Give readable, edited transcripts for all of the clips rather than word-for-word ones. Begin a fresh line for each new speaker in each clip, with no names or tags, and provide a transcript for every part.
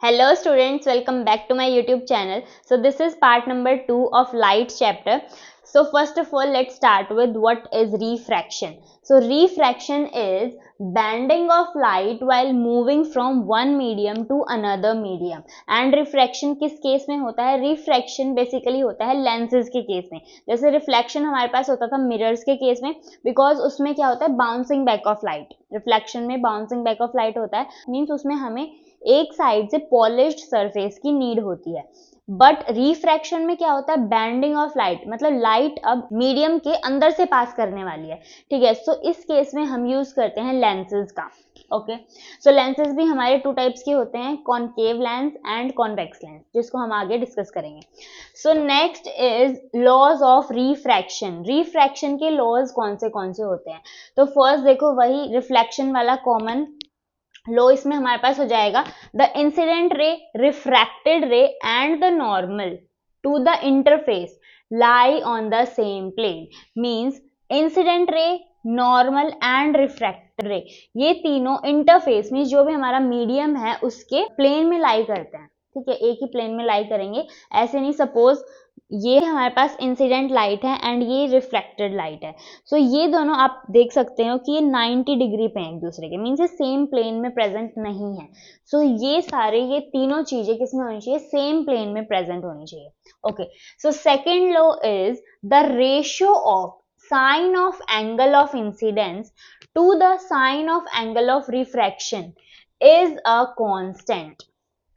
Hello students, welcome back to my YouTube channel. So this is part number 2 of light chapter. So first of all, let's start with what is refraction. So refraction is bending of light while moving from one medium to another medium. And refraction किस case में होता है? refraction basically होता है lenses के case में. जैसे reflection हमारे पास होता था mirrors के केस में, because उसमें क्या होता है? bouncing back of light. reflection में bouncing back of light होता है, means उसमें हमें एक साइड से पॉलिश्ड सरफेस की नीड होती है. बट रिफ्रैक्शन में क्या होता है? बैंडिंग ऑफ लाइट, मतलब लाइट अब मीडियम के अंदर से पास करने वाली है. ठीक है, सो इस केस में हम यूज करते हैं लेंसेज का. ओके, सो लेंसेज भी हमारे टू टाइप्स के होते हैं, concave lens and convex lens, जिसको हम आगे डिस्कस करेंगे. So next is laws of refraction. Refraction के लॉज कौन से होते हैं? तो फर्स्ट देखो, वही रिफ्लेक्शन वाला कॉमन लो इसमें हमारे पास हो जाएगा, the incident ray, refracted ray and the normal to the interface lie on the same plane. Means incident ray, normal and refracted ray, ये तीनों इंटरफेस में जो भी हमारा मीडियम है उसके प्लेन में लाई करते हैं. ठीक है, एक ही प्लेन में लाई करेंगे, ऐसे नहीं. सपोज ये हमारे पास इंसिडेंट लाइट है एंड ये रिफ्लेक्टेड लाइट है. सो ये दोनों आप देख सकते हो कि ये 90 डिग्री पे हैं एक दूसरे के, मीन्स ये सेम प्लेन में प्रेजेंट नहीं है. सो ये तीनों चीजें किसमें होनी चाहिए? सेम प्लेन में प्रेजेंट होनी चाहिए. Okay, so second law is the ratio of sine of angle of incidence to the sine of angle of refraction is a constant.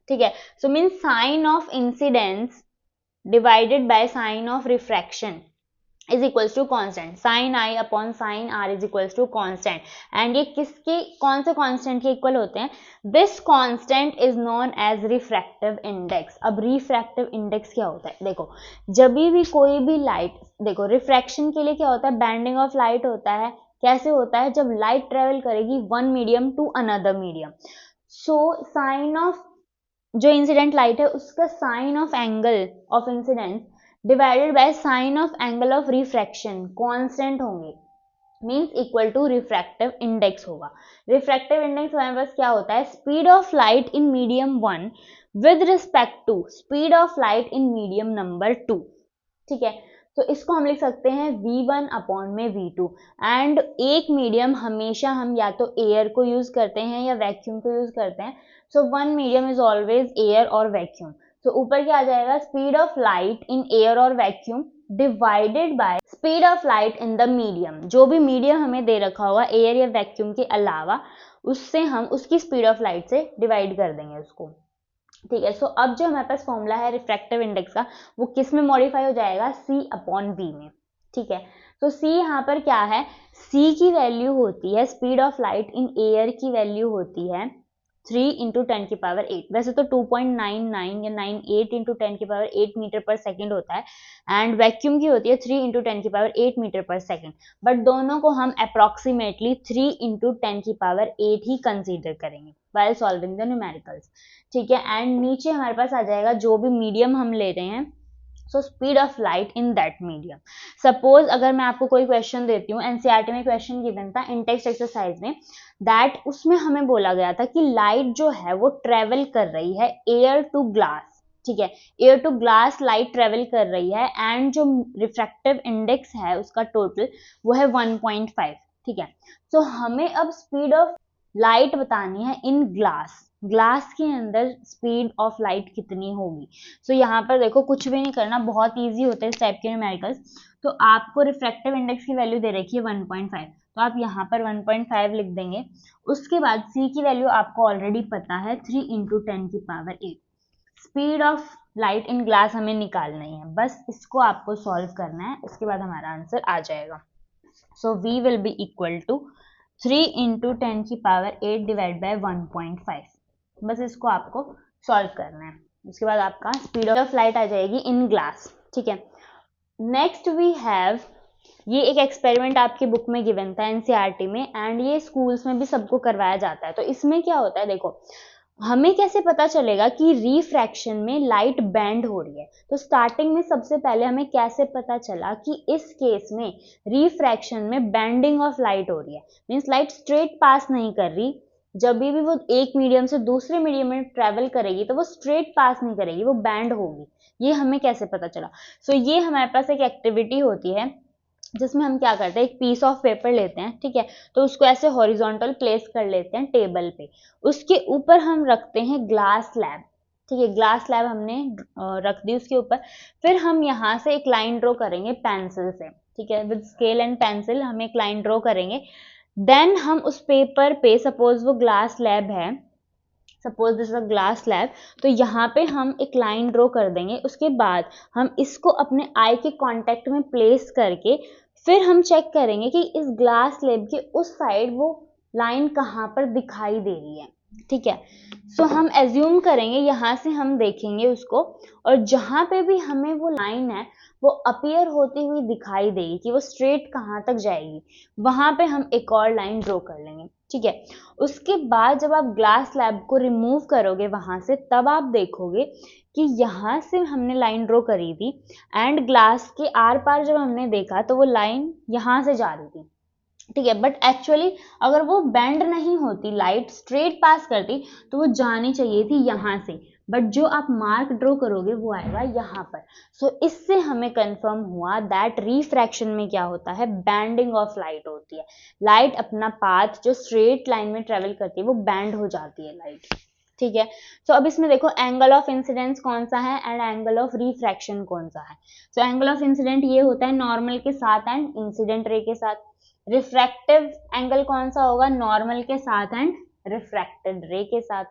ठीक है, so means sine of incidence divided by sine of refraction is equals to constant. sin I upon sin R is equals to constant. and ये किसके कौन से constant के equal होते हैं? This constant is known as refractive index. अब refractive index क्या होता है? देखो, जब भी कोई भी लाइट, देखो रिफ्रैक्शन के लिए क्या होता है? बैंडिंग ऑफ लाइट होता है. कैसे होता है? जब लाइट ट्रेवल करेगी one medium to another medium. So sine of जो इंसिडेंट लाइट है उसका sine of angle of incidence divided by sine of angle of refraction constant होंगे, means equal to refractive index होगा. रिफ्रैक्टिव इंडेक्स हमारे पास क्या होता है? Speed of light in medium 1 with respect to speed of light in medium number 2. ठीक है, तो इसको हम लिख सकते हैं v1 अपॉन में v2. एंड एक मीडियम हमेशा हम या तो एयर को यूज करते हैं या वैक्यूम को यूज करते हैं. So one medium is always air और वैक्यूम. तो ऊपर क्या आ जाएगा? Speed of light in air और vacuum divided by speed of light in the medium. जो भी मीडियम हमें दे रखा होगा एयर या वैक्यूम के अलावा, उससे हम उसकी स्पीड ऑफ लाइट से डिवाइड कर देंगे उसको. ठीक है, सो अब जो हमारे पास फॉर्मूला है रिफ्रैक्टिव इंडेक्स का, वो किस में मॉडिफाई हो जाएगा? c अपॉन v में. ठीक है, तो c यहाँ पर क्या है? c की वैल्यू होती है, speed of light in air की वैल्यू होती है 3 इंटू 10 की पावर 8. वैसे तो 2.99 या 98 इंटू 10 की पावर 8 मीटर पर सेकेंड होता है, एंड वैक्यूम की होती है 3 इंटू 10 की पावर 8 मीटर पर सेकेंड. बट दोनों को हम अप्रोक्सीमेटली 3 इंटू 10 की पावर 8 ही कंसीडर करेंगे while solving the numericals. ठीक है, एंड नीचे हमारे पास आ जाएगा जो भी मीडियम हम ले रहे हैं, so speed of light in that medium. Suppose अगर मैं आपको कोई क्वेश्चन देती हूँ, एनसीईआरटी में क्वेश्चन गिवन था इन टेक्स्ट एक्सरसाइज में, दैट उसमें हमें बोला गया था कि लाइट जो है वो ट्रेवल कर रही है एयर टू ग्लास. ठीक है, air to glass light travel कर रही है, एंड जो रिफ्रैक्टिव इंडेक्स है उसका टोटल वो है 1.5. ठीक है, सो हमें अब स्पीड ऑफ लाइट बतानी है इन ग्लास. ग्लास के अंदर स्पीड ऑफ लाइट कितनी होगी? सो यहाँ पर देखो, कुछ भी नहीं करना, बहुत इजी होता है इस टाइप के न्यूमेरिकल्स. तो आपको रिफ्रैक्टिव इंडेक्स की वैल्यू दे रखी है 1.5, तो आप यहाँ पर 1.5 लिख देंगे. उसके बाद c की वैल्यू आपको ऑलरेडी पता है 3 इंटू 10 की power 8. Speed of light in glass हमें निकालनी है, बस इसको आपको सॉल्व करना है, उसके बाद हमारा आंसर आ जाएगा. So v will be equal to 3 into 10 की पावर 8 डिवाइड बाय 1.5. बस इसको आपको सॉल्व करना है, उसके बाद आपका स्पीड ऑफ लाइट आ जाएगी इन ग्लास. ठीक है, नेक्स्ट वी हैव, ये एक एक्सपेरिमेंट आपकी बुक में गिवन था एनसीईआरटी में, एंड ये स्कूल्स में भी सबको करवाया जाता है. तो इसमें क्या होता है? देखो, हमें कैसे पता चलेगा कि रिफ्रैक्शन में लाइट बेंड हो रही है? तो स्टार्टिंग में सबसे पहले हमें कैसे पता चला कि इस केस में रिफ्रैक्शन में बेंडिंग ऑफ लाइट हो रही है, मींस लाइट स्ट्रेट पास नहीं कर रही, जब भी वो एक मीडियम से दूसरे मीडियम में ट्रेवल करेगी तो वो स्ट्रेट पास नहीं करेगी, वो बैंड होगी। ये हमें कैसे पता चला? सो ये हमारे पास एक एक्टिविटी होती है जिसमें हम क्या करते हैं, एक पीस ऑफ पेपर लेते हैं, ठीक है, तो उसको ऐसे हॉरिजॉन्टल प्लेस कर लेते हैं टेबल पे, उसके ऊपर हम रखते हैं ग्लास स्लैब, ठीक है, ग्लास स्लैब हमने रख दी उसके ऊपर। फिर हम यहाँ से एक लाइन ड्रॉ करेंगे पेंसिल से, ठीक है, विद स्केल एंड पेंसिल हम एक लाइन ड्रॉ करेंगे। देन हम उस पेपर पे, सपोज वो ग्लास स्लैब है, suppose this a glass slab, तो यहाँ पे हम एक लाइन ड्रॉ कर देंगे। उसके बाद हम इसको अपने आई के कांटेक्ट में प्लेस करके फिर हम चेक करेंगे कि इस ग्लास स्लैब के उस साइड वो लाइन कहाँ पर दिखाई दे रही है, ठीक है। सो हम एज्यूम करेंगे, यहाँ से हम देखेंगे उसको, और जहाँ पे भी हमें वो लाइन है वो अपीयर होती हुई दिखाई देगी कि वो स्ट्रेट कहाँ तक जाएगी, वहां पे हम एक और लाइन ड्रॉ कर लेंगे, ठीक है। उसके बाद जब आप ग्लास स्लैब को रिमूव करोगे वहां से, तब आप देखोगे कि यहाँ से हमने लाइन ड्रॉ करी थी एंड ग्लास के आर पार जब हमने देखा तो वो लाइन यहाँ से जा रही थी, ठीक है। बट एक्चुअली अगर वो बेंड नहीं होती, लाइट स्ट्रेट पास करती, तो वो जानी चाहिए थी यहाँ से, बट जो आप मार्क ड्रॉ करोगे वो आएगा यहाँ पर। सो इससे हमें कंफर्म हुआ दैट रिफ्रैक्शन में क्या होता है, बैंडिंग ऑफ लाइट होती है। लाइट अपना पाथ जो स्ट्रेट लाइन में ट्रेवल करती है वो बैंड हो जाती है लाइट, ठीक है। सो अब इसमें देखो एंगल ऑफ इंसिडेंस कौन सा है एंड एंगल ऑफ रिफ्रैक्शन कौन सा है। सो एंगल ऑफ इंसिडेंट ये होता है नॉर्मल के साथ एंड इंसिडेंट रे के साथ। रिफ्रैक्टिव एंगल कौन सा होगा, नॉर्मल के साथ एंड रिफ्रैक्टेड रे के साथ,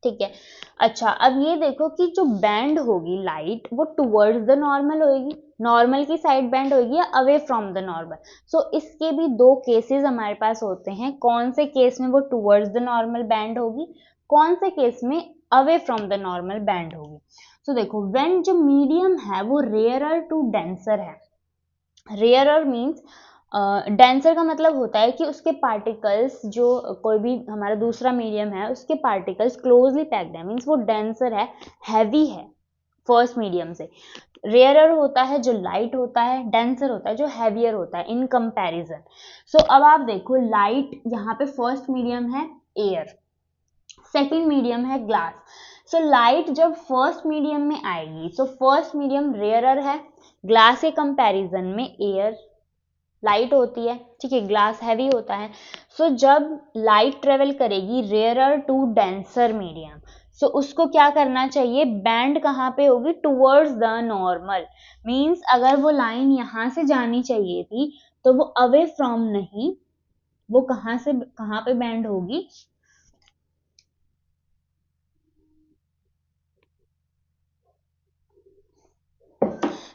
ठीक है। अच्छा, अब ये देखो कि जो बैंड होगी लाइट वो टुवर्ड्स द नॉर्मल होगी, नॉर्मल की साइड बैंड होगी या अवे फ्रॉम द नॉर्मल। सो इसके भी दो केसेस हमारे पास होते हैं, कौन से केस में वो टुवर्ड्स द नॉर्मल बैंड होगी, कौन से केस में away from the normal band होगी। सो देखो, व्हेन जो मीडियम है वो रेयरर टू डेंसर है, रेयरर मीन्स डेंसर का मतलब होता है कि उसके पार्टिकल्स, जो कोई भी हमारा दूसरा मीडियम है उसके पार्टिकल्स क्लोजली पैक्ड है, मीन्स वो डेंसर है, हैवी है फर्स्ट मीडियम से। रेयरर होता है जो लाइट होता है, डेंसर होता है जो हैवियर होता है इन कंपैरिजन। सो अब आप देखो, लाइट यहाँ पे फर्स्ट मीडियम है एयर, सेकेंड मीडियम है ग्लास। सो लाइट जब फर्स्ट मीडियम में आएगी, सो फर्स्ट मीडियम रेयरर है, ग्लास के कंपैरिजन में एयर लाइट होती है, ठीक है, ग्लास हैवी होता है। सो जब लाइट ट्रेवल करेगी रेयरर टू डेंसर मीडियम, सो उसको क्या करना चाहिए, बैंड कहाँ पे होगी, टुवर्ड्स द नॉर्मल, मींस अगर वो लाइन यहाँ से जानी चाहिए थी तो वो अवे फ्रॉम नहीं, वो कहाँ से कहाँ पे बैंड होगी,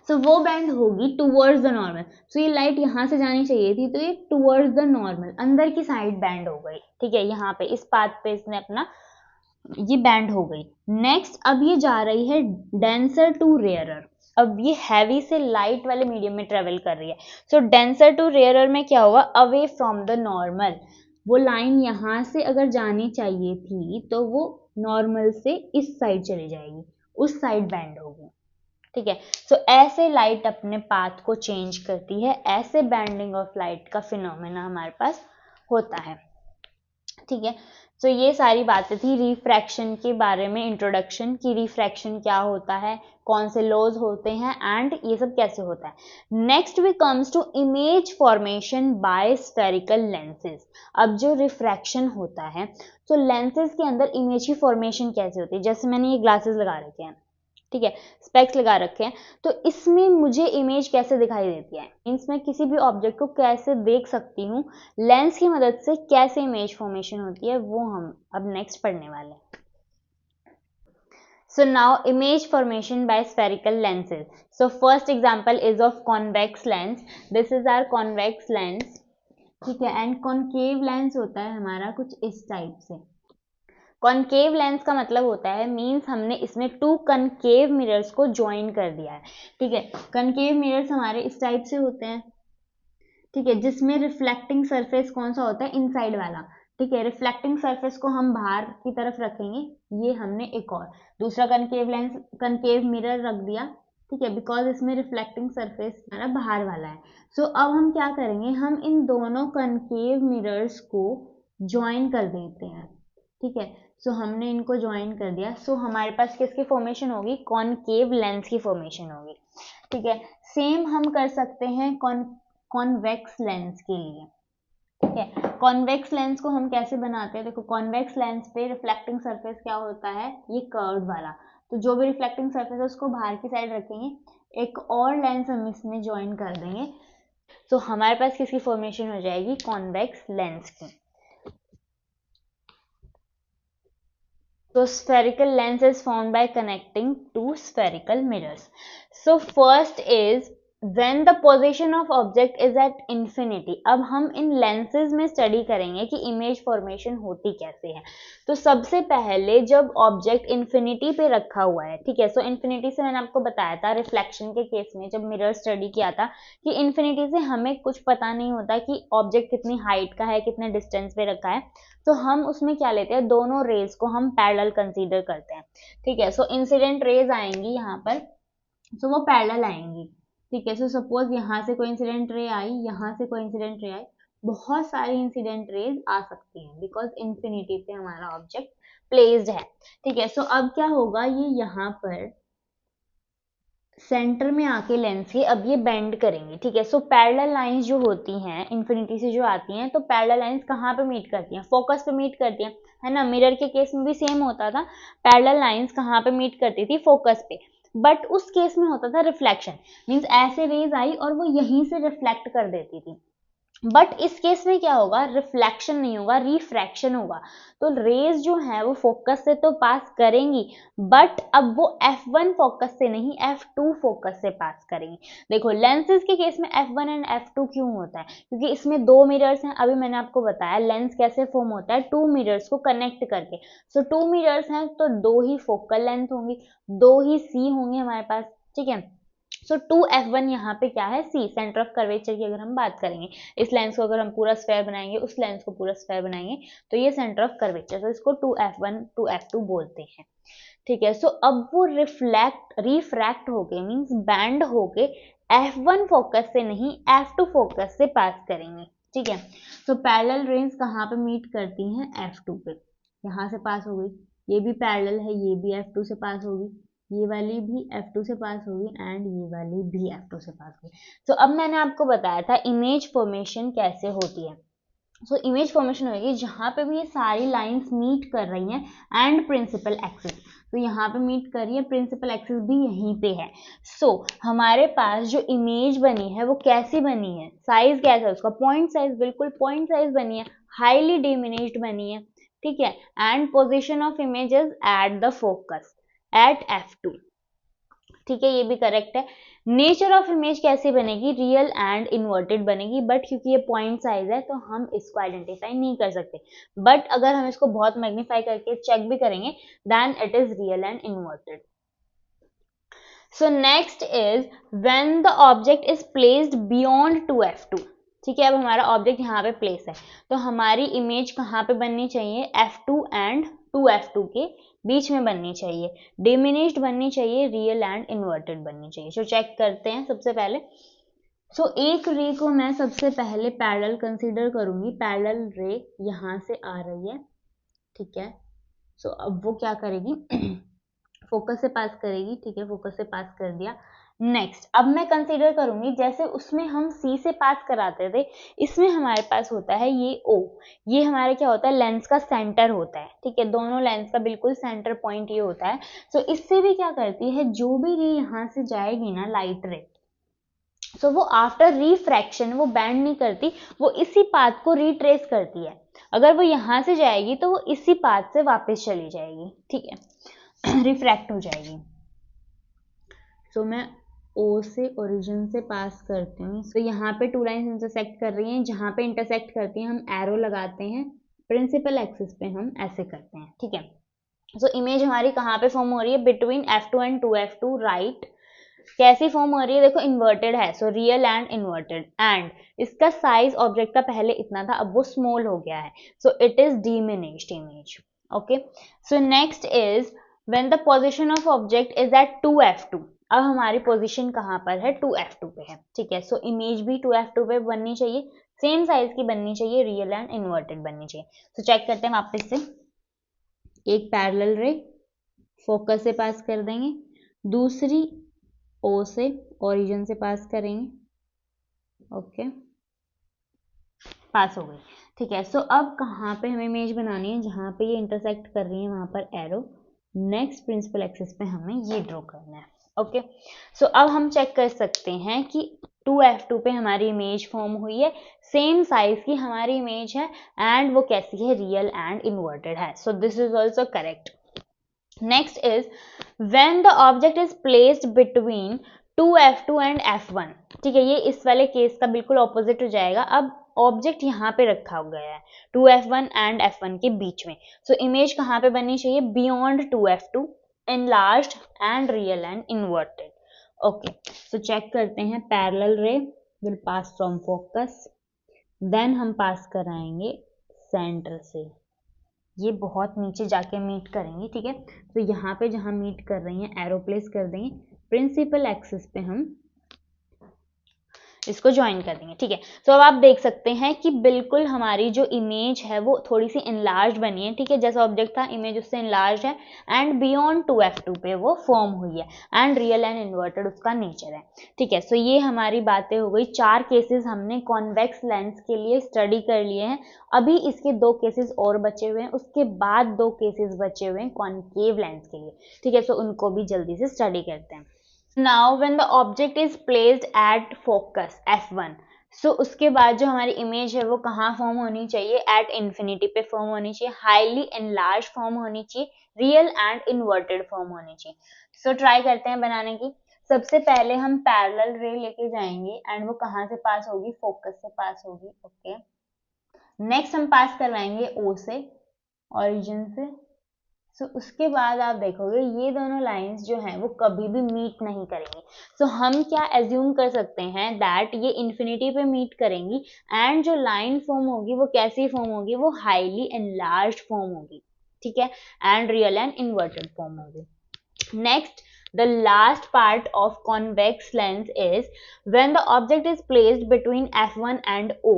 सो वो बैंड होगी टुवर्ड्स द नॉर्मल। सो ये लाइट यहाँ से जानी चाहिए थी तो ये टुवर्ड्स द नॉर्मल, अंदर की साइड बैंड हो गई, ठीक है, यहाँ पे इस पाथ पे इसने अपना ये बैंड हो गई। नेक्स्ट अब ये जा रही है डेंसर टू रेयरर, अब ये हैवी से लाइट वाले मीडियम में ट्रेवल कर रही है। सो डेंसर टू रेयरर में क्या होगा, अवे फ्रॉम द नॉर्मल, वो लाइन यहाँ से अगर जानी चाहिए थी तो वो नॉर्मल से इस साइड चली जाएगी, उस साइड बैंड होगी, ठीक है। सो ऐसे लाइट अपने पाथ को चेंज करती है, ऐसे बैंडिंग ऑफ लाइट का फिनोमेना हमारे पास होता है, ठीक है। सो ये सारी बातें थी रिफ्रैक्शन के बारे में, इंट्रोडक्शन की रिफ्रैक्शन क्या होता है, कौन से लॉज होते हैं एंड ये सब कैसे होता है। Next we comes to image formation by spherical lenses. अब जो रिफ्रैक्शन होता है तो लेंसेज के अंदर इमेज की फॉर्मेशन कैसे होती है, जैसे मैंने ये ग्लासेस लगा रखे हैं, ठीक है, स्पेक्स लगा रखे हैं, तो इसमें मुझे इमेज कैसे दिखाई देती है, मीन्स मैं किसी भी ऑब्जेक्ट को कैसे देख सकती हूँ, लेंस की मदद से कैसे इमेज फॉर्मेशन होती है, वो हम अब नेक्स्ट पढ़ने वाले हैं। So now image formation by spherical lenses. So first example is of convex lens. This is our convex lens, ठीक है, एंड कॉनकेव लेंस होता है हमारा कुछ इस टाइप से। कॉनकेव लेंस का मतलब होता है, मींस हमने इसमें टू कनकेव मिरर्स को ज्वाइन कर दिया है, ठीक है। कनकेव मिरर्स हमारे इस टाइप से होते हैं, ठीक है, जिसमें रिफ्लेक्टिंग सरफेस कौन सा होता है, इनसाइड वाला, ठीक है, रिफ्लेक्टिंग सरफेस को हम बाहर की तरफ रखेंगे। ये हमने एक और दूसरा कनकेव लेंस, कनकेव मिरर रख दिया, ठीक है, बिकॉज इसमें रिफ्लेक्टिंग सरफेस हमारा बाहर वाला है। सो अब हम क्या करेंगे, हम इन दोनों कनकेव मिरर्स को ज्वाइन कर देते हैं, ठीक है। सो हमने इनको ज्वाइन कर दिया, सो हमारे पास किसकी फॉर्मेशन होगी, कॉनकेव लेंस की फॉर्मेशन होगी, ठीक है। सेम हम कर सकते हैं कॉन्वेक्स लेंस के लिए, ठीक है। कॉन्वेक्स लेंस को हम कैसे बनाते हैं, देखो कॉन्वेक्स लेंस पे रिफ्लेक्टिंग सरफेस क्या होता है, ये कर्व्ड वाला, तो जो भी रिफ्लेक्टिंग सरफेस है उसको बाहर की साइड रखेंगे, एक और लेंस हम इसमें ज्वाइन कर देंगे, तो हमारे पास किसकी फॉर्मेशन हो जाएगी, कॉन्वेक्स लेंस की। So spherical lens is formed by connecting two spherical mirrors. So first is when the position of object is at infinity. अब हम इन lenses में study करेंगे कि image formation होती कैसे है। तो सबसे पहले जब object infinity पे रखा हुआ है, ठीक है, so infinity से मैंने आपको बताया था reflection के केस में जब mirror study किया था कि infinity से हमें कुछ पता नहीं होता कि object कितनी height का है, कितने distance पे रखा है, तो हम उसमें क्या लेते हैं, दोनों रेज को हम पैरेलल कंसीडर करते हैं, ठीक है। सो इंसिडेंट रेज आएंगी यहाँ पर, सो वो पैरेलल आएंगी, ठीक है। सो सपोज यहाँ से कोई इंसिडेंट रे आई, यहाँ से कोई इंसिडेंट रे आई, बहुत सारी इंसिडेंट रेज आ सकती हैं बिकॉज इंफिनिटी पे हमारा ऑब्जेक्ट प्लेस्ड है, ठीक है। सो अब क्या होगा, ये यहाँ पर सेंटर में आके लेंस के अब ये बेंड करेंगे, ठीक है। सो पैरेलल लाइंस जो होती हैं इंफिनिटी से जो आती हैं, तो पैरेलल लाइंस कहाँ पे मीट करती हैं, फोकस पे मीट करती हैं, है ना। मिरर के केस में भी सेम होता था, पैरेलल लाइंस कहाँ पे मीट करती थी, फोकस पे, बट उस केस में होता था रिफ्लेक्शन, मीन्स ऐसे रेज आई और वो यहीं से रिफ्लेक्ट कर देती थी, बट इस केस में क्या होगा, रिफ्लेक्शन नहीं होगा, रिफ्रैक्शन होगा। तो रेज जो है वो फोकस से तो पास करेंगी, बट अब वो F1 फोकस से नहीं F2 फोकस से पास करेंगी। देखो लेंसेज के केस में F1 एंड F2 क्यों होता है, क्योंकि इसमें दो मिरर्स हैं, अभी मैंने आपको बताया लेंस कैसे फॉर्म होता है, टू मिरर्स को कनेक्ट करके। सो टू मिरर्स हैं तो दो ही फोकल लेंथ होंगी, दो ही सी होंगे हमारे पास, ठीक है। सो 2F1 यहाँ पे क्या है, सी, सेंटर ऑफ कर्वेचर की अगर हम बात करेंगे, इस लेंस को अगर हम पूरा स्फेयर बनाएंगे, उस लेंस को पूरा स्फेयर बनाएंगे, तो ये सेंटर ऑफ कर्वेचर, तो इसको 2F1 2F2 बोलते हैं, ठीक है। सो अब वो रिफ्रैक्ट होके मींस बैंड होके F1 फोकस से नहीं F2 फोकस से पास करेंगे, ठीक है। सो पैरेलल रेज कहाँ पे मीट करती हैं, F2 पे, यहाँ से पास हो गई, ये भी पैरेलल है, ये भी F2 से पास होगी, ये वाली भी F2 से पास होगी एंड ये वाली भी F2 से पास होगी। तो अब मैंने आपको बताया था इमेज फॉर्मेशन कैसे होती है। सो इमेज फॉर्मेशन होगी जहाँ पे भी ये सारी लाइंस मीट कर रही हैं एंड प्रिंसिपल एक्सिस, तो यहाँ पे मीट कर रही है, प्रिंसिपल एक्सिस भी यहीं पे है। सो हमारे पास जो इमेज बनी है वो कैसी बनी है, साइज कैसा है उसका, पॉइंट साइज, बिल्कुल पॉइंट साइज बनी है, हाईली डिमिनिश्ड बनी है, ठीक है। And position of images at the focus at F2, ठीक है, ये भी करेक्ट है। नेचर ऑफ इमेज कैसे बनेगी, रियल एंड इन्वर्टेड बनेगी, बट क्योंकि ये पॉइंट साइज है तो हम इसको आइडेंटिफाई नहीं कर सकते, बट अगर हम इसको बहुत मैग्नीफाई करके चेक भी करेंगे then it is real and inverted. So next is when the object is placed beyond 2F2, ठीक है। अब हमारा ऑब्जेक्ट यहाँ पे प्लेस है, तो हमारी इमेज कहाँ पे बननी चाहिए, F2 एंड 2F2 के बीच में बननी चाहिए, डिमिनिश्ड बननी चाहिए, रियल एंड इन्वर्टेड बननी चाहिए। सो चेक करते हैं सबसे पहले। सो एक रे को मैं सबसे पहले पैरेलल कंसीडर करूंगी, पैरेलल रे यहाँ से आ रही है, ठीक है। सो अब वो क्या करेगी, फोकस से पास करेगी, ठीक है, फोकस से पास कर दिया। नेक्स्ट अब मैं कंसीडर करूंगी जैसे उसमें हम सी से पास कराते थे, इसमें हमारे पास होता है ये ओ, ये हमारा क्या होता है, लेंस का सेंटर होता है, ठीक है, दोनों लेंस का बिल्कुल सेंटर पॉइंट ये होता है। सो इससे भी क्या करती है, जो भी रे यहाँ से जाएगी ना, लाइट रे, सो वो आफ्टर रिफ्रैक्शन वो बैंड नहीं करती, वो इसी पाथ को रिट्रेस करती है, अगर वो यहाँ से जाएगी तो वो इसी पाथ से वापस चली जाएगी, ठीक है, रिफ्रैक्ट हो जाएगी। सो मैं O से ओरिजिन से पास करती हूँ, तो यहाँ पे टू लाइन्स इंटरसेक्ट कर रही हैं, जहाँ पे इंटरसेक्ट करती हैं हम एरो लगाते हैं, प्रिंसिपल एक्सिस पे हम ऐसे करते हैं, ठीक है। सो इमेज हमारी कहाँ पे फॉर्म हो रही है, between F2 and 2F2, right. कैसी फॉर्म हो रही है, देखो इन्वर्टेड है, so real and inverted, and इसका साइज ऑब्जेक्ट का पहले इतना था, अब वो स्मॉल हो गया है, so it is diminished image, okay. So next is when the position of object is at 2F2, अब हमारी पोजीशन कहाँ पर है, 2F2 पे है, ठीक है। सो इमेज भी 2F2 पे बननी चाहिए, सेम साइज की बननी चाहिए, रियल एंड इन्वर्टेड बननी चाहिए। तो चेक करते हैं वापस से। एक पैरेलल रे फोकस से पास कर देंगे, दूसरी ओ से ओरिजिन से पास करेंगे, ओके पास हो गई। ठीक है, सो अब कहाँ पे हमें इमेज बनानी है, जहाँ पे ये इंटरसेक्ट कर रही है वहां पर एरो, नेक्स्ट प्रिंसिपल एक्सिस पे हमें ये ड्रॉ करना है। ओके, सो अब हम चेक कर सकते हैं कि 2F2 पे हमारी इमेज फॉर्म हुई है, सेम साइज की हमारी इमेज है, एंड वो कैसी है, रियल एंड इन्वर्टेड है। So this is also correct. Next is when the object is placed between 2F2 and F1। ठीक है, ये इस वाले केस का बिल्कुल ऑपोजिट हो जाएगा। अब ऑब्जेक्ट यहाँ पे रखा गया है 2F1 एंड F1 के बीच में, सो इमेज कहाँ पे बननी चाहिए, beyond 2F2, enlarged and real and inverted. Okay, so check करते हैं, parallel ray will pass from focus, देन हम पास कराएंगे सेंटर से, ये बहुत नीचे जाके मीट करेंगे। ठीक है, तो यहाँ पे जहाँ मीट कर रही हैं एरो प्लेस कर देंगे, प्रिंसिपल एक्सिस पे हम इसको ज्वाइन कर देंगे। ठीक है, तो अब आप देख सकते हैं कि बिल्कुल हमारी जो इमेज है वो थोड़ी सी इनलार्ज बनी है। ठीक है, जैसा ऑब्जेक्ट था इमेज उससे इनलार्ज है, एंड बियॉन्ड 2F2 पे वो फॉर्म हुई है, एंड रियल एंड इन्वर्टेड उसका नेचर है। ठीक है, सो ये हमारी बातें हो गई। 4 केसेस हमने कॉन्वेक्स लेंस के लिए स्टडी कर लिए हैं। अभी इसके 2 केसेस और बचे हुए हैं, उसके बाद 2 केसेस बचे हुए हैं कॉनकेव लेंस के लिए। ठीक है, सो उनको भी जल्दी से स्टडी करते हैं। Now when the object is placed at focus F1, सो उसके बाद जो हमारी इमेज है वो कहाँ फॉर्म होनी चाहिए, एट इन्फिनिटी पे फॉर्म होनी चाहिए, हाईली एनलार्ज फॉर्म होनी चाहिए, रियल एंड इन्वर्टेड फॉर्म होनी चाहिए। सो ट्राई करते हैं बनाने की। सबसे पहले हम पैरेलल रे लेके जाएंगे, एंड वो कहाँ से पास होगी, फोकस से पास होगी। ओके, नेक्स्ट हम पास करवाएंगे ओ से, ओरिजिन से। सो उसके बाद आप देखोगे ये दोनों लाइंस जो हैं वो कभी भी मीट नहीं करेंगी। सो हम क्या एज्यूम कर सकते हैं, दैट ये इन्फिनिटी पे मीट करेंगी, एंड जो लाइन फॉर्म होगी वो कैसी फॉर्म होगी, वो हाईली एनलार्ज्ड फॉर्म होगी। ठीक है, and real and inverted form होगी। Next, the last part of convex lens is when the object is placed between F1 and O,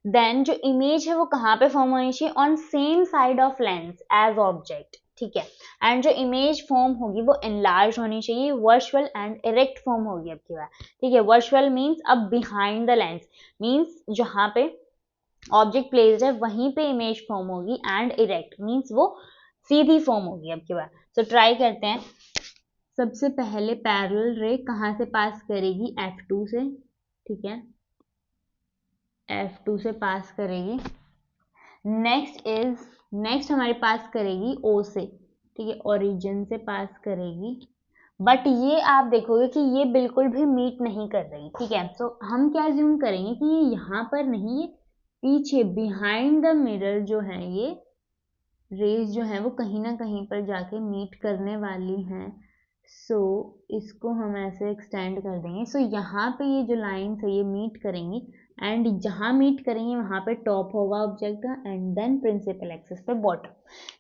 then जो इमेज है वो कहाँ पे फॉर्म होनी चाहिए, on same side of lens as object. ठीक है, एंड जो इमेज फॉर्म होगी वो एनलार्ज होनी चाहिए, वर्चुअल एंड इरेक्ट फॉर्म होगी अब की बार। ठीक है, वर्चुअल मीन्स अब बिहाइंड द लेंस, मीन्स जहाँ पे ऑब्जेक्ट प्लेस्ड है वहीं पे इमेज फॉर्म होगी, एंड इरेक्ट मीन्स वो सीधी फॉर्म होगी अब की बार। सो ट्राई करते हैं। सबसे पहले पैरेलल रे कहाँ से पास करेगी, F2 से। ठीक है, F2 से पास करेगी। नेक्स्ट हमारे पास करेगी O से। ठीक है, ओरिजिन से पास करेगी, बट ये आप देखोगे कि ये बिल्कुल भी मीट नहीं कर रही। ठीक है, सो हम क्या अज्यूम करेंगे कि ये यहाँ पर नहीं, ये पीछे बिहाइंड द मिरर जो है ये रेज जो है वो कहीं ना कहीं पर जाके मीट करने वाली हैं। सो इसको हम ऐसे एक्सटेंड कर देंगे। सो यहाँ पे ये जो लाइन्स है ये मीट करेंगी, एंड जहाँ मीट करेंगे वहाँ पे टॉप होगा ऑब्जेक्ट का, एंड देन प्रिंसिपल एक्सिस पे बॉटम।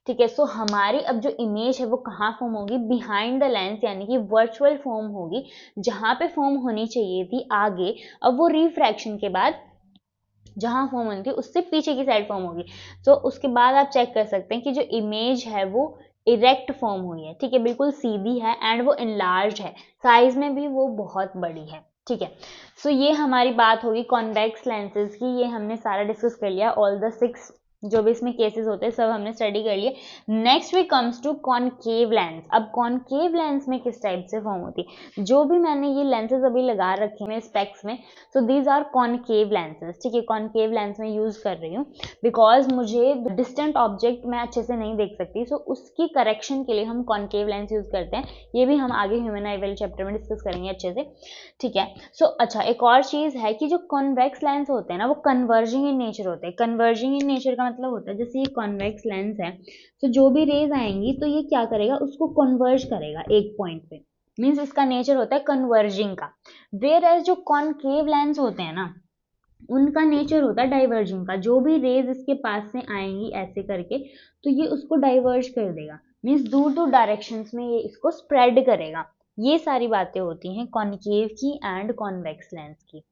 ठीक है, सो हमारी अब जो इमेज है वो कहाँ फॉर्म होगी, बिहाइंड द लेंस, यानी कि वर्चुअल फॉर्म होगी, जहाँ पे फॉर्म होनी चाहिए थी आगे, अब वो रिफ्रैक्शन के बाद जहाँ फॉर्म होनी थी उससे पीछे की साइड फॉर्म होगी। तो उसके बाद आप चेक कर सकते हैं कि जो इमेज है वो इरेक्ट फॉर्म हुई है। ठीक है, बिल्कुल सीधी है, एंड वो इनलार्ज है, साइज में भी वो बहुत बड़ी है। ठीक है, सो ये हमारी बात होगी कॉन्वेक्स लेंसेज की। ये हमने सारा डिस्कस कर लिया, ऑल द 6 जो भी इसमें केसेस होते हैं सब हमने स्टडी कर लिए। Next we comes to concave lens. अब कॉनकेव लेंस में किस टाइप से फॉर्म होती है, जो भी मैंने ये लेंसेज अभी लगा रखे हैं स्पेक्स में, so these are concave lenses. ठीक है, कॉनकेव लेंस में यूज कर रही हूँ बिकॉज मुझे डिस्टेंट ऑब्जेक्ट मैं अच्छे से नहीं देख सकती, सो उसकी करेक्शन के लिए हम कॉनकेव लेंस यूज करते हैं। ये भी हम आगे ह्यूमन आई वाले चैप्टर में डिस्कस करेंगे अच्छे से। ठीक है, सो अच्छा एक और चीज है कि जो कॉन्वेक्स लेंस होते हैं ना वो कन्वर्जिंग इन नेचर होते हैं। कन्वर्जिंग इन नेचर का मतलब होता है जैसे ये कॉन्वेक्स लेंस है, तो जो भी रेज आएंगी तो ये क्या करेगा, उसको कन्वर्ज करेगा एक पॉइंट पे, मीन्स इसका नेचर होता है कन्वर्जिंग का। वेयर एज जो कॉनकेव लेंस होते हैं ना उनका नेचर होता है डाइवर्जिंग का। जो भी रेज इसके पास से आएंगी ऐसे करके तो ये उसको डाइवर्ज कर देगा, मीन्स दूर दूर डायरेक्शंस में ये इसको स्प्रेड करेगा। ये सारी बातें होती हैं कॉनकेव की एंड कॉन्वेक्स लेंस की।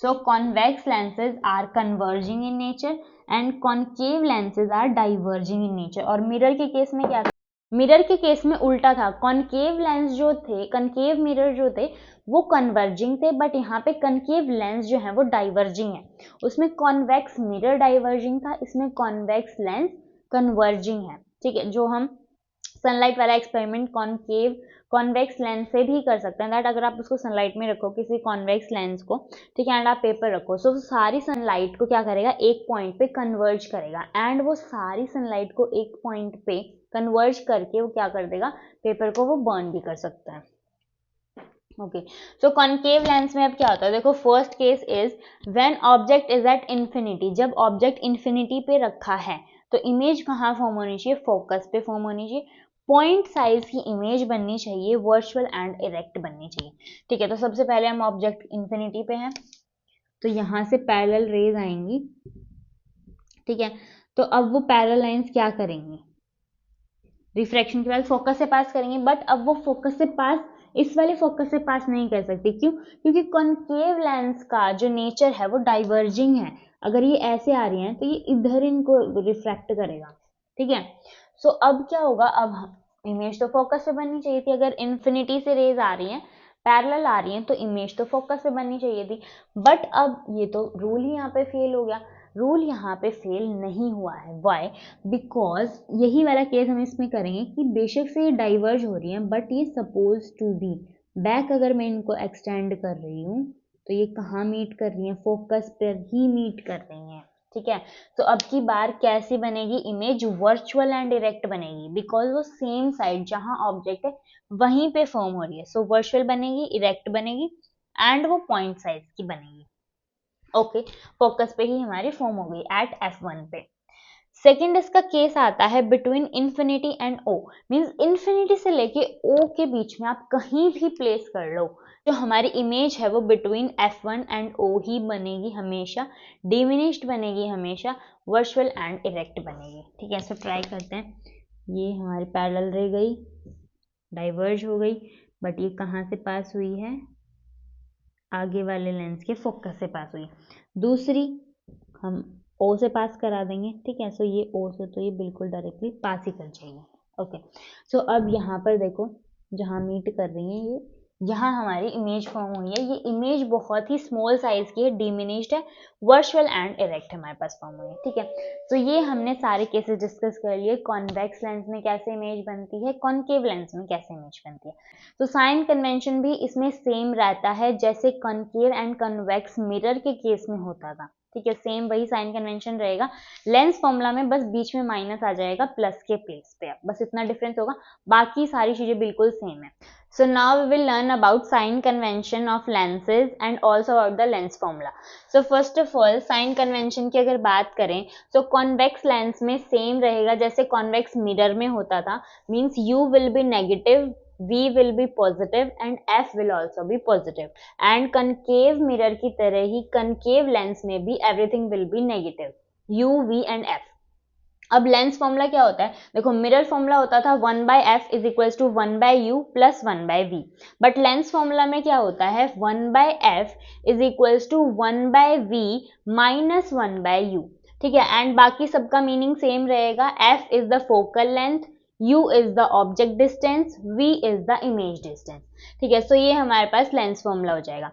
So convex lenses are converging in nature and concave lenses are diverging in nature. और मिरर के केस में क्या था? मिरर के केस में उल्टा था, कॉनकेव लेंस जो थे, कनकेव मिरर जो थे वो कन्वर्जिंग थे, बट यहाँ पे कनकेव लेंस जो है वो डाइवर्जिंग है। उसमें कॉन्वेक्स मिरर डाइवर्जिंग था, इसमें कॉन्वेक्स लेंस कन्वर्जिंग है। ठीक है, जो हम सनलाइट वाला एक्सपेरिमेंट कॉन्वेक्स लेंस से भी कर सकते हैं। दैट अगर आप उसको सनलाइट में रखो किसी कॉन्वेक्स लेंस को, ठीक है, एंड आप पेपर रखो, सो सारी सनलाइट को क्या करेगा, एक पॉइंट पे कन्वर्ज करेगा, एंड वो सारी सनलाइट को एक पॉइंट पे कन्वर्ज करके वो क्या कर देगा, पेपर को वो बर्न भी कर सकता है। ओके, सो कॉनकेव लेंस में अब क्या होता है, देखो first case is when object is at infinity, जब ऑब्जेक्ट इंफिनिटी पे रखा है तो इमेज कहाँ फॉर्म होनी चाहिए, फोकस पे फॉर्म होनी चाहिए, पॉइंट साइज की इमेज बननी चाहिए, वर्चुअल एंड इरेक्ट बननी चाहिए। ठीक है, तो सबसे पहले हम ऑब्जेक्ट इंफिनिटी पे हैं तो यहाँ से पैरेलल रेज आएंगी। ठीक है, तो अब वो पैरेलल लाइंस क्या करेंगी, रिफ्रैक्शन के बाद फोकस से पास करेंगे, बट अब वो फोकस से पास इस वाले फोकस से पास नहीं कर सकती। क्यों? क्योंकि कॉनकेव लेंस का जो नेचर है वो डाइवर्जिंग है। अगर ये ऐसे आ रही हैं तो ये इधर इनको रिफ्रैक्ट करेगा। ठीक है, सो अब क्या होगा, अब इमेज तो फोकस पे बननी चाहिए थी। अगर इन्फिनिटी से रेज आ रही हैं, पैरेलल आ रही हैं, तो इमेज तो फोकस पे बननी चाहिए थी, बट अब ये तो रूल ही यहाँ पे फेल हो गया। रूल यहाँ पे फेल नहीं हुआ है, वाई? बिकॉज यही वाला केस हम इसमें करेंगे कि बेशक से ये डाइवर्ज हो रही है, बट ये सपोज टू बी बैक, अगर मैं इनको एक्सटेंड कर रही हूँ तो ये कहाँ मीट कर रही हैं, फोकस पर ही मीट कर रही हैं। ठीक है, तो अब की बार कैसी बनेगी इमेज, वर्चुअल एंड डायरेक्ट बनेगी, बिकॉज वो सेम साइड जहां ऑब्जेक्ट है वहीं पे फॉर्म हो रही है। सो वर्चुअल बनेगी, इरेक्ट बनेगी, एंड वो पॉइंट साइज की बनेगी। ओके, फोकस पे ही हमारी फॉर्म हो गई एट F1 पे। सेकेंड इसका केस आता है between infinity and O, means infinity से लेके O के बीच में आप कहीं भी प्लेस कर लो, जो हमारी इमेज है वो बिटवीन F1 एंड O ही बनेगी हमेशा, डिमिनिश्ड बनेगी हमेशा, वर्चुअल एंड इरेक्ट बनेगी। ठीक है, सो ट्राई करते हैं। ये हमारी पैरेलल रह गई, डाइवर्ज हो गई, बट ये कहाँ से पास हुई है, आगे वाले लेंस के फोकस से पास हुई। दूसरी हम O से पास करा देंगे। ठीक है, सो ये O से तो ये बिल्कुल डायरेक्टली पास ही कर जाएगी। ओके, सो अब यहाँ पर देखो जहाँ मीट कर रही है ये, यहाँ हमारी इमेज फॉर्म हुई है। ये इमेज बहुत ही स्मॉल साइज की है, डिमिनिश्ड है, वर्चुअल एंड इरेक्ट हमारे पास फॉर्म हुई है। ठीक है, तो ये हमने सारे केसेस डिस्कस कर लिए, कॉन्वेक्स लेंस में कैसे इमेज बनती है, कॉनकेव लेंस में कैसे इमेज बनती है। तो साइन कन्वेंशन भी इसमें सेम रहता है जैसे कॉनकेव एंड कन्वेक्स मिरर के केस में होता था। ठीक है, सेम वही साइन कन्वेंशन रहेगा। लेंस फॉर्मूला में बस बीच में माइनस आ जाएगा प्लस के प्लेस पे, बस इतना डिफरेंस होगा, बाकी सारी चीजें बिल्कुल सेम है। So now we will learn about sign convention of lenses and also about the lens formula. So first of all sign convention की अगर बात करें तो convex lens में same रहेगा जैसे convex mirror में होता था, means U will be negative, V will be positive and F will also be positive, and concave mirror की तरह ही concave lens में भी everything will be negative, U, V and F। अब लेंस फॉर्मूला क्या होता है, देखो मिरर फॉर्मूला होता था 1/f is equals to 1/u plus 1/v, but lens formula में क्या होता है 1/f is equals to 1/v minus 1/u। ठीक है, एंड बाकी सबका मीनिंग सेम रहेगा, f is the focal length, u is the object distance, v is the image distance. ठीक है, सो ये हमारे पास लेंस फॉर्मूला हो जाएगा।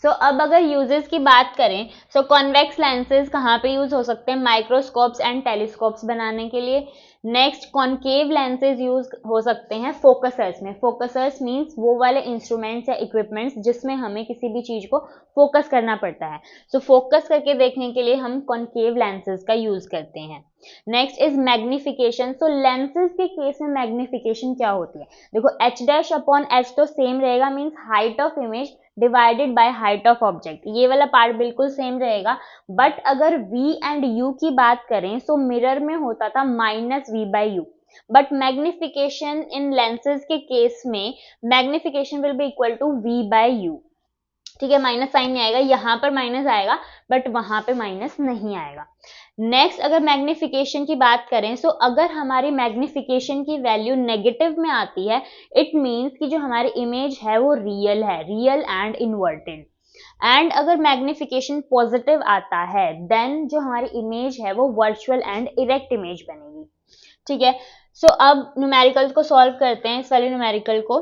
सो अब अगर यूजेस की बात करें, सो कॉन्वेक्स लेंसेज कहाँ पे यूज हो सकते हैं, माइक्रोस्कोप्स एंड टेलीस्कोप्स बनाने के लिए। नेक्स्ट कॉनकेव लेंसेज यूज हो सकते हैं फोकसर्स में। फोकसर्स मींस वो वाले इंस्ट्रूमेंट्स या इक्विपमेंट्स जिसमें हमें किसी भी चीज को फोकस करना पड़ता है, सो फोकस करके देखने के लिए हम कॉनकेव लेंसेज का यूज करते हैं। Next is magnification. So lenses के केस में मैग्निफिकेशन क्या होती है, देखो h' तो सेम रहेगा, means height of image divided by height of object, ये वाला पार्ट बिल्कुल सेम रहेगा। बट अगर v एंड u की बात करें सो मिरर में होता था -v/u, but magnification in lenses के केस में magnification will be equal to v/u। ठीक है, माइनस साइन नहीं आएगा, यहाँ पर माइनस आएगा बट वहां पे माइनस नहीं आएगा। नेक्स्ट अगर मैग्निफिकेशन की बात करें, सो अगर हमारी मैग्निफिकेशन की वैल्यू नेगेटिव में आती है, इट मीन्स कि जो हमारी इमेज है वो रियल है, रियल एंड इन्वर्टेड। एंड अगर मैग्निफिकेशन पॉजिटिव आता है देन जो हमारी इमेज है वो वर्चुअल एंड इरेक्ट इमेज बनेगी, ठीक है। सो अब न्यूमेरिकल को सॉल्व करते हैं, इस वाले न्यूमेरिकल को।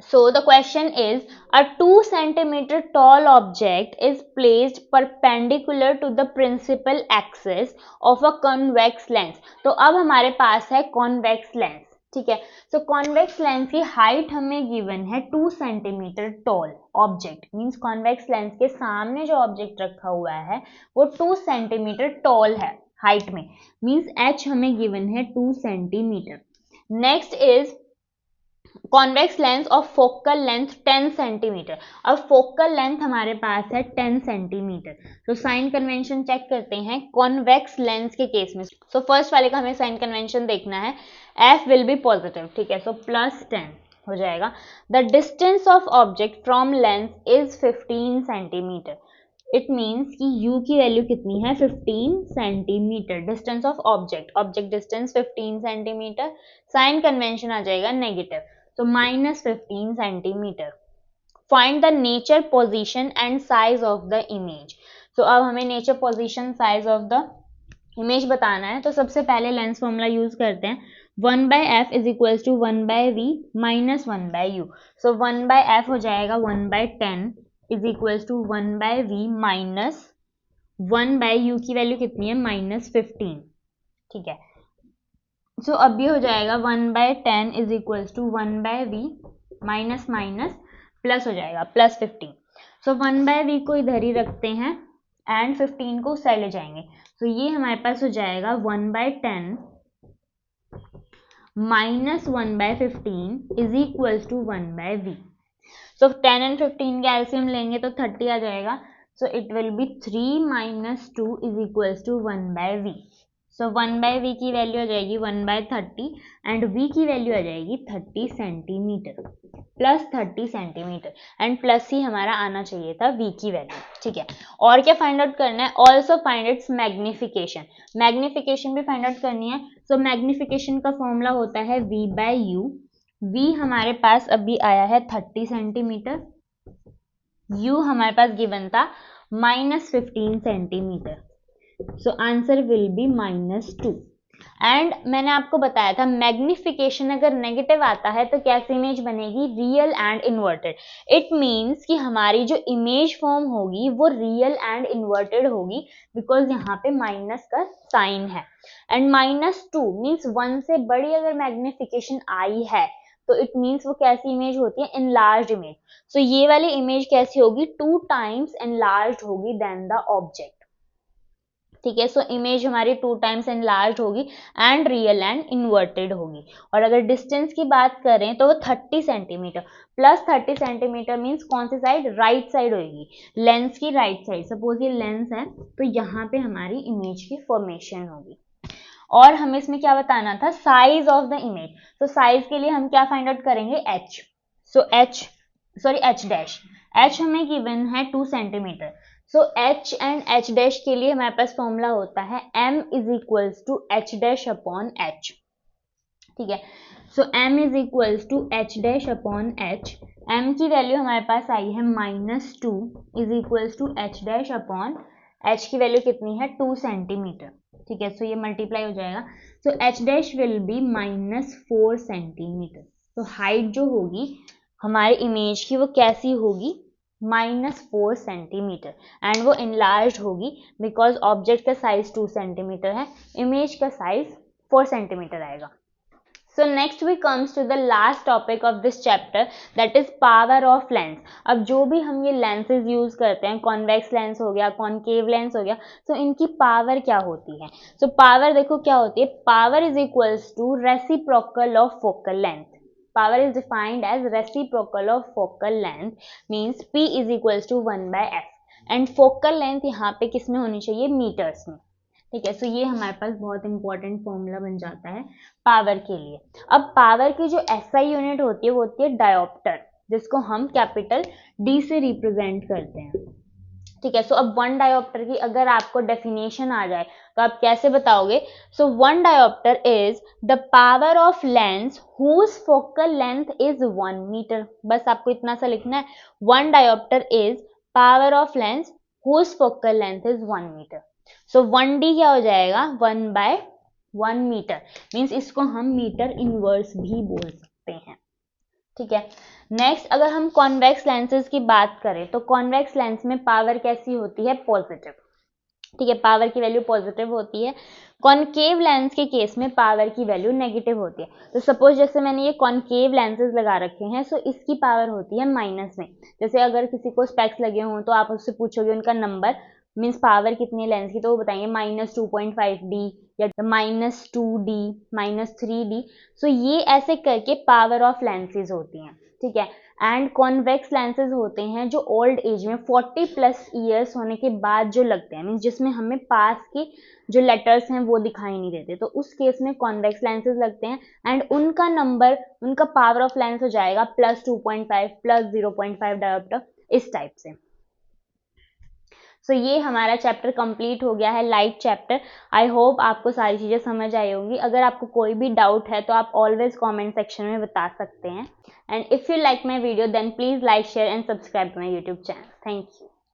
So the question is, a 2 centimeter tall object is placed perpendicular to the principal axis of a convex lens. तो अब हमारे पास है convex lens, ठीक है। So convex lens की हाइट हमें गिवन है 2 centimetre tall object, means convex lens के सामने जो ऑब्जेक्ट रखा हुआ है वो 2 सेंटीमीटर टॉल है हाइट में, मीन्स h हमें गिवन है 2 centimetre. Next is convex lens of focal length 10 centimetre. अब फोकल लेंथ हमारे पास है 10 सेंटीमीटर, तो साइन कन्वेंशन चेक करते हैं कॉन्वेक्स लेंस के केस में। सो फर्स्ट वाले का हमें साइन कन्वेंशन देखना है, एफ विल बी पॉजिटिव, ठीक है। सो +10 हो जाएगा। The distance of object from lens is 15 centimetre. It means कि u की वैल्यू कितनी है 15 centimetre, distance of object distance 15 centimetre, sign convention आ जाएगा नेगेटिव, तो -15 centimetre. Find the nature position and size of the image. तो अब हमें nature position size of the image बताना है, तो सबसे पहले लेंस फॉर्मूला यूज करते हैं, 1/f is equal to 1/v minus 1/u। So 1/f हो जाएगा 1/10 is equal to 1/v minus 1/u की वैल्यू कितनी है -15, ठीक है। सो अब ये हो जाएगा 1/10 is equal to 1/v minus minus plus हो जाएगा +15। सो 1/v को इधर ही रखते हैं एंड 15 को उस साइड ले जाएंगे, तो ये हमारे पास हो जाएगा 1/10 माइनस 1/15 is equal to 1/v। So 10 and 15 के एलसीएम लेंगे तो 30 आ जाएगा, so it will be 3 minus 2 is equal to 1/v। So 1/v की वैल्यू आ जाएगी 1/30 एंड v की वैल्यू आ जाएगी 30 सेंटीमीटर, +30 सेंटीमीटर, एंड प्लस ही हमारा आना चाहिए था v की वैल्यू, ठीक है। और क्या फाइंड आउट करना है, also find its magnification, magnification भी फाइंड आउट करनी है। सो मैग्निफिकेशन का फॉर्मूला होता है v/u, v हमारे पास अभी आया है 30 सेंटीमीटर, u हमारे पास गिवन था -15 centimetre, so answer will be -2। And मैंने आपको बताया था मैग्निफिकेशन अगर नेगेटिव आता है तो कैसी इमेज बनेगी, real and inverted. It means कि हमारी जो इमेज फॉर्म होगी वो रियल एंड इन्वर्टेड होगी, बिकॉज यहाँ पे माइनस का साइन है। एंड -2 मीन्स 1 से बड़ी अगर मैग्निफिकेशन आई है तो इट मीन्स वो कैसी इमेज होती है, एनलार्ज्ड इमेज। सो ये वाली इमेज कैसी होगी, 2 टाइम्स एनलार्ज्ड होगी देन द ऑब्जेक्ट, ठीक है। सो इमेज हमारी 2 टाइम्स एनलार्ज्ड होगी एंड रियल एंड इन्वर्टेड होगी। और अगर डिस्टेंस की बात करें तो वो 30 सेंटीमीटर, +30 सेंटीमीटर मीन्स कौन सी साइड, राइट साइड होगी, लेंस की राइट साइड। सपोज ये लेंस है तो यहाँ पे हमारी इमेज की फॉर्मेशन होगी। और हमें इसमें क्या बताना था, साइज ऑफ द इमेज। तो साइज के लिए हम क्या फाइंड आउट करेंगे, h। सो h हमें गिवन है 2 centimetre. So h and h dash के लिए हमारे पास फॉर्मूला होता है m is equals to h dash upon h, ठीक है। So m is equals to h dash upon h, m की वैल्यू हमारे पास आई है -2 is equals to h dash upon h की वैल्यू कितनी है 2 सेंटीमीटर, ठीक है। सो ये मल्टीप्लाई हो जाएगा, so h dash will be -4 centimetre. तो हाइट जो होगी हमारी इमेज की वो कैसी होगी, -4 सेंटीमीटर, एंड वो इनलार्ज्ड होगी बिकॉज ऑब्जेक्ट का साइज 2 सेंटीमीटर है, इमेज का साइज 4 सेंटीमीटर आएगा। So next we comes to the last topic of this chapter, that is power of lens. अब जो भी हम ये लेंसेज यूज करते हैं, कॉन्वेक्स लेंस हो गया, कॉनकेव लेंस हो गया, तो इनकी पावर क्या होती है। सो पावर देखो क्या होती है, power is equals to reciprocal of focal length. Power is defined as reciprocal of focal length, means P is equals to 1/f, and focal length यहाँ पे किस में होनी चाहिए, मीटर्स में, ठीक है। सो ये हमारे पास बहुत इंपॉर्टेंट फॉर्मूला बन जाता है पावर के लिए। अब पावर की जो SI यूनिट होती है वो होती है डायोप्टर, जिसको हम कैपिटल D से रिप्रेजेंट करते हैं, ठीक है। सो अब 1 डायोप्टर की अगर आपको डेफिनेशन आ जाए तो आप कैसे बताओगे। So 1 dioptre is the power of lens whose focal length is 1 metre. बस आपको इतना सा लिखना है, 1 dioptre is power of lens whose focal length is 1 metre. So 1d क्या हो जाएगा, 1/1 मीटर, मीन्स इसको हम मीटर इनवर्स भी बोल सकते हैं। ठीक है, नेक्स्ट अगर हम कॉन्वेक्स लेंसेज की बात करें तो कॉन्वेक्स लेंस में पावर कैसी होती है, पॉजिटिव। ठीक है, पावर की वैल्यू पॉजिटिव होती है। कॉनकेव लेंस के केस में पावर की वैल्यू नेगेटिव होती है। तो सपोज जैसे मैंने ये कॉनकेव लेंसेज लगा रखे हैं, सो इसकी पावर होती है माइनस में। जैसे अगर किसी को स्पेक्स लगे हों तो आप उससे पूछोगे उनका नंबर, मीन्स पावर कितनी है लेंस की, तो वो बताएंगे -2.5D या -2D, -3D। सो ये ऐसे करके पावर ऑफ लेंसेज होती हैं। ठीक है, एंड कॉन्वेक्स लेंसेज होते हैं जो ओल्ड एज में 40+ ईयर्स होने के बाद जो लगते हैं, मीन्स जिसमें हमें पास की जो लेटर्स हैं वो दिखाई नहीं देते, तो उस केस में कॉन्वेक्स लेंसेज लगते हैं एंड उनका नंबर, उनका पावर ऑफ लेंस हो जाएगा +2.5, +0.5 डायोप्टर, इस टाइप से। सो ये हमारा चैप्टर कंप्लीट हो गया है, लाइट चैप्टर। आई होप आपको सारी चीज़ें समझ आई होंगी। अगर आपको कोई भी डाउट है तो आप ऑलवेज कमेंट सेक्शन में बता सकते हैं। And if you like my video then please like, share and subscribe to my YouTube channel. Thank you.